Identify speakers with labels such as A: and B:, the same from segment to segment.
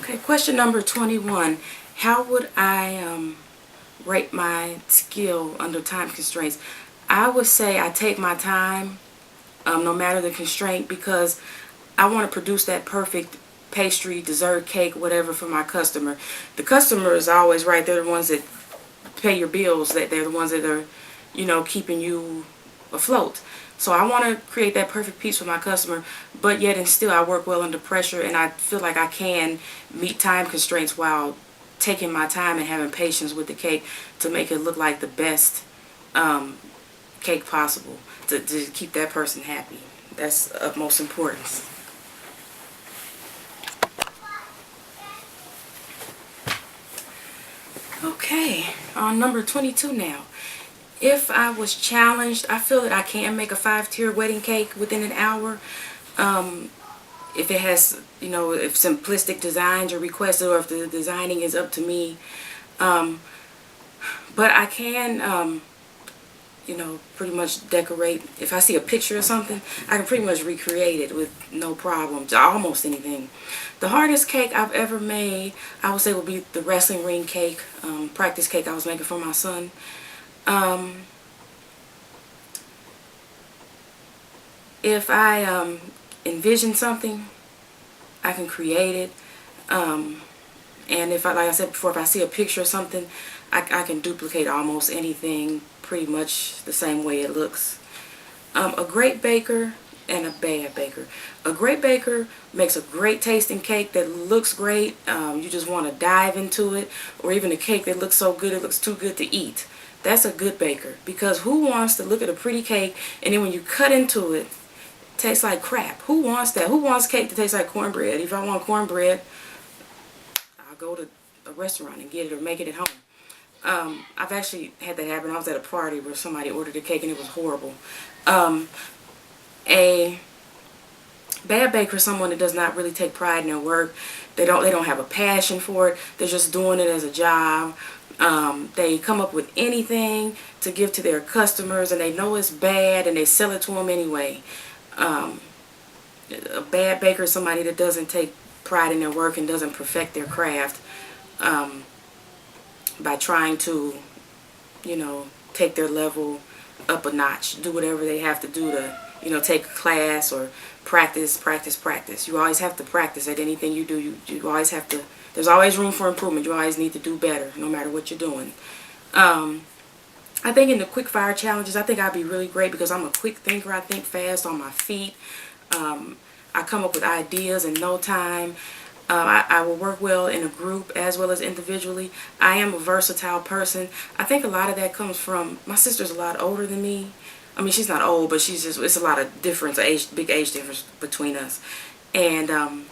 A: Okay, question number 21. How would I rate my skill under time constraints? I would say I take my time, no matter the constraint, because I want to produce that perfect pastry, dessert, cake, whatever for my customer. The customer is always right. They're the ones that pay your bills. That they're the ones that are, keeping you afloat. So I want to create that perfect piece for my customer, but yet and still I work well under pressure, and I feel like I can meet time constraints while taking my time and having patience with the cake to make it look like the best cake possible to keep that person happy. That's of most importance. Okay, on number 22 now. If I was challenged, I feel that I can make a 5-tier wedding cake within an hour. If it has, if simplistic designs are requested, or if the designing is up to me. But I can, pretty much decorate. If I see a picture of something, I can pretty much recreate it with no problem. Almost anything. The hardest cake I've ever made, I would say, would be the wrestling ring cake, practice cake I was making for my son. If I envision something, I can create it. And if like I said before, if I see a picture of something, I can duplicate almost anything pretty much the same way it looks. A great baker and a bad baker. A great baker makes a great tasting cake that looks great. You just want to dive into it. Or even a cake that looks so good it looks too good to eat. That's a good baker, because who wants to look at a pretty cake and then when you cut into it, it tastes like crap? Who wants that? Who wants cake that tastes like cornbread? If I want cornbread, I'll go to a restaurant and get it, or make it at home. I've actually had that happen. I was at a party where somebody ordered a cake and it was horrible. A bad baker is someone that does not really take pride in their work. They don't have a passion for it. They're just doing it as a job. They come up with anything to give to their customers, and they know it's bad, and they sell it to them anyway. A bad baker is somebody that doesn't take pride in their work and doesn't perfect their craft by trying to, take their level up a notch, do whatever they have to do to, take a class or practice. You always have to practice at anything you do. You always have to. There's always room for improvement. You always need to do better, no matter what you're doing. I think in the quick fire challenges, I think I'd be really great because I'm a quick thinker. I think fast on my feet. I come up with ideas in no time. I will work well in a group as well as individually. I am a versatile person. I think a lot of that comes from, my sister's a lot older than me. I mean, she's not old, but it's a lot of difference, big age difference between us. And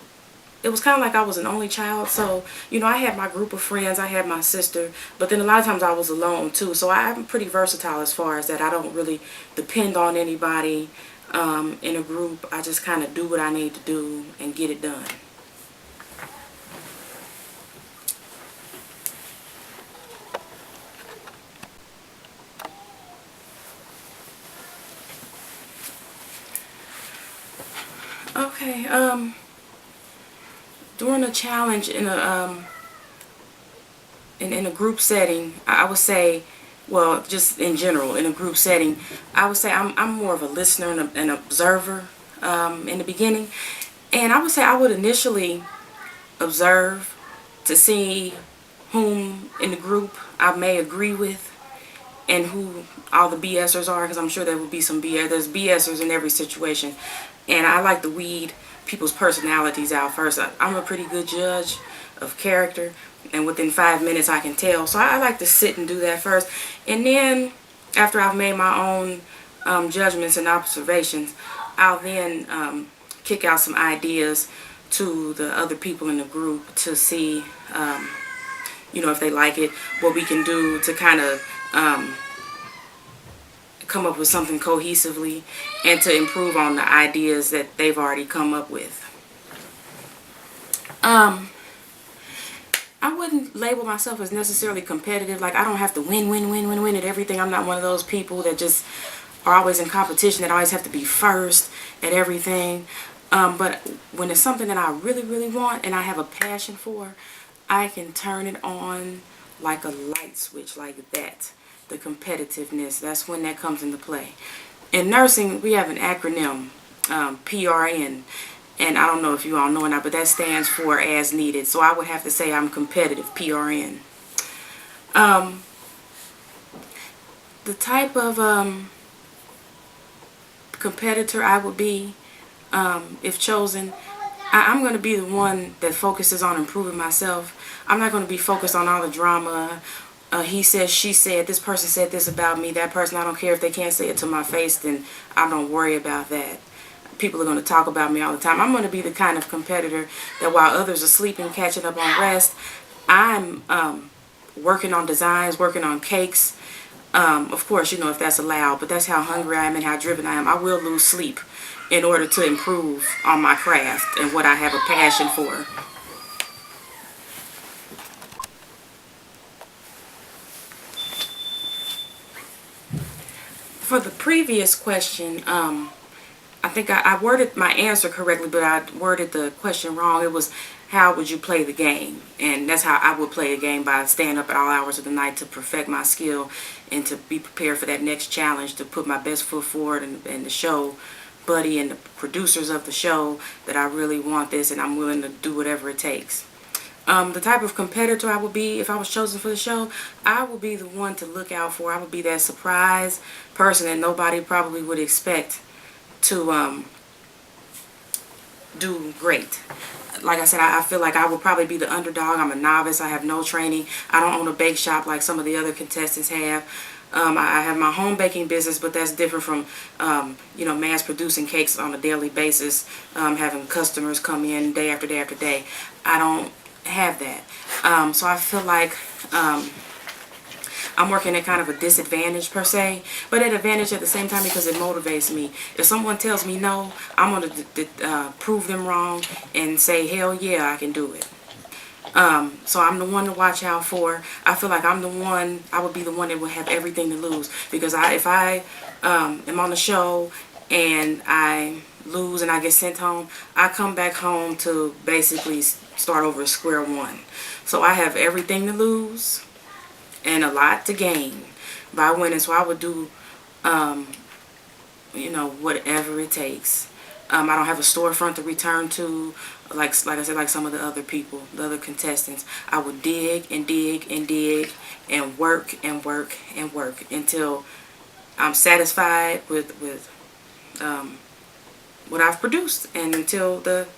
A: it was kind of like I was an only child, so, I had my group of friends, I had my sister, but then a lot of times I was alone too, so I'm pretty versatile as far as that. I don't really depend on anybody in a group. I just kind of do what I need to do and get it done. Okay, during a challenge in a group setting, I would say, well, just in general, in a group setting, I would say I'm more of a listener and an observer in the beginning. And I would say I would initially observe to see whom in the group I may agree with and who all the BSers are, because I'm sure there will be some BS. There's BSers in every situation. And I like to weed people's personalities out first. I'm a pretty good judge of character, and within 5 minutes I can tell. So I like to sit and do that first. And then after I've made my own judgments and observations, I'll then kick out some ideas to the other people in the group to see, if they like it, what we can do to kind of come up with something cohesively and to improve on the ideas that they've already come up with. I wouldn't label myself as necessarily competitive. Like, I don't have to win at everything. I'm not one of those people that just are always in competition, that always have to be first at everything. But when it's something that I really, really want and I have a passion for, I can turn it on like a light switch, like that. The competitiveness, that's when that comes into play. In nursing, we have an acronym, PRN. And I don't know if you all know or not, but that stands for as needed. So I would have to say I'm competitive, PRN. The type of competitor I would be, if chosen, I'm going to be the one that focuses on improving myself. I'm not going to be focused on all the drama. He said, she said, this person said this about me, that person, I don't care if they can't say it to my face, then I don't worry about that. People are going to talk about me all the time. I'm going to be the kind of competitor that while others are sleeping, catching up on rest, I'm working on designs, working on cakes. Of course, you know, if that's allowed, but that's how hungry I am and how driven I am. I will lose sleep in order to improve on my craft and what I have a passion for. For the previous question, I think I worded my answer correctly, but I worded the question wrong. It was, how would you play the game? And that's how I would play a game, by staying up at all hours of the night to perfect my skill and to be prepared for that next challenge, to put my best foot forward and to show Buddy and the producers of the show that I really want this and I'm willing to do whatever it takes. The type of competitor I would be if I was chosen for the show, I would be the one to look out for. I would be that surprise person that nobody probably would expect to do great. Like I said, I feel like I would probably be the underdog. I'm a novice. I have no training. I don't own a bake shop like some of the other contestants have. I have my home baking business, but that's different from, you know, mass producing cakes on a daily basis, having customers come in day after day after day. I don't have that. So I feel like I'm working at kind of a disadvantage per se, but at advantage at the same time because it motivates me. If someone tells me no, I'm going to prove them wrong and say, hell yeah, I can do it. So I'm the one to watch out for. I feel like I'm the one, I would be the one that would have everything to lose, because if I am on the show and I lose and I get sent home, I come back home to basically start over at square one. So I have everything to lose and a lot to gain by winning. So I would do, you know, whatever it takes. I don't have a storefront to return to, like I said, like some of the other people, the other contestants. I would dig and dig and dig and work and work and work until I'm satisfied with what I've produced, and until the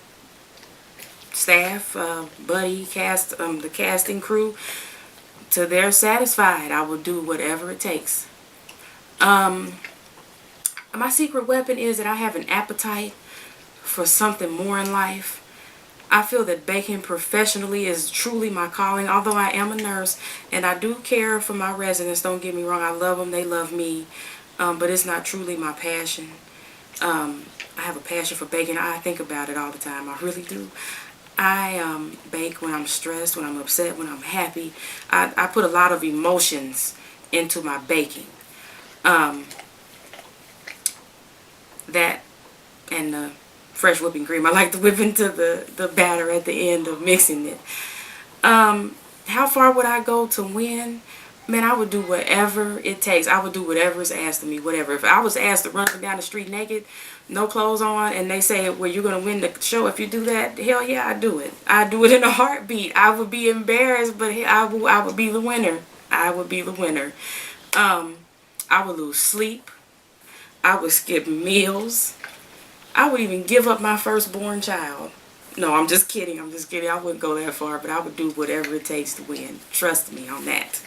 A: staff, Buddy, the casting crew, till they're satisfied. I will do whatever it takes. My secret weapon is that I have an appetite for something more in life. I feel that baking professionally is truly my calling, although I am a nurse and I do care for my residents. Don't get me wrong, I love them, they love me, but it's not truly my passion. I have a passion for baking. I think about it all the time. I really do. I bake when I'm stressed, when I'm upset, when I'm happy. I put a lot of emotions into my baking. That and the fresh whipping cream. I like to whip into the batter at the end of mixing it. How far would I go to win? Man, I would do whatever it takes. I would do whatever is asked of me, whatever. If I was asked to run up and down the street naked, no clothes on, and they say, well, you're going to win the show if you do that, hell yeah, I do it. I do it in a heartbeat. I would be embarrassed, but I would be the winner. I would be the winner. I would lose sleep. I would skip meals. I would even give up my firstborn child. No, I'm just kidding. I'm just kidding. I wouldn't go that far, but I would do whatever it takes to win. Trust me on that.